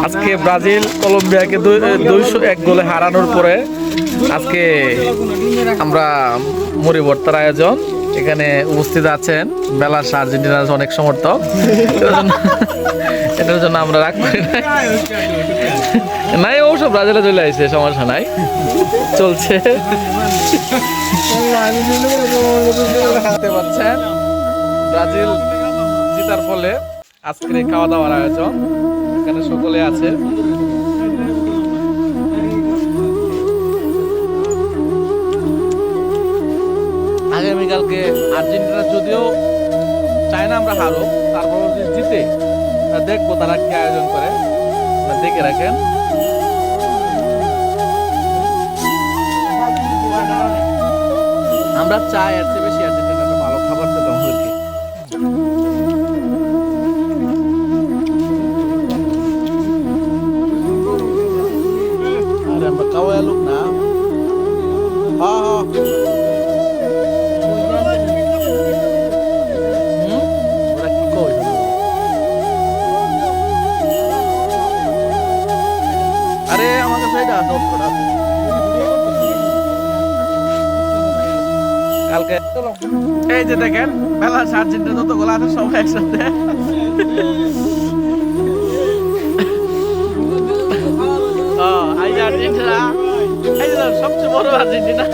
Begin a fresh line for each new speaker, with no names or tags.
আজকে ব্রাজিল কলম্বিয়াকে 201 গোলে হারানোর পরে আজকে আমরা মুড়ি ভর্তার আয়োজন এখানে উপস্থিত আছেন বেলাস আর্জেন্টিনার অনেক সমর্থক। এটার জন্য আমরা রাগ করি নাই, অবশ্য ব্রাজিলে চলে আসছে, সমস্যা নাই, চলছে। দেখতে পাচ্ছেন ব্রাজিল জিতার ফলে আজকের এই খাওয়া দাওয়ার আয়োজন এখানে সকলে আছে। আগামীকালকে আর্জেন্টিনা যদিও চায় না আমরা হারো, তারপর যদি জিতে দেখবো তারা কি আয়োজন করে, দেখে রাখেন। আমরা চাই এর চেয়ে বেশি আর্জেন্টিনা ভালো খাবার পেতে আমাদেরকে। আরে আমরা কাওয়া লোক না। আরে আমার কাছে এটা আছে, কালকে এই যে দেখেন বেলা আর্জেন্টিনা যত গোল আছে সবাই একসাথে। আর্জেন্টিনা এই যে সবচেয়ে বড় আর্জেন্টিনা।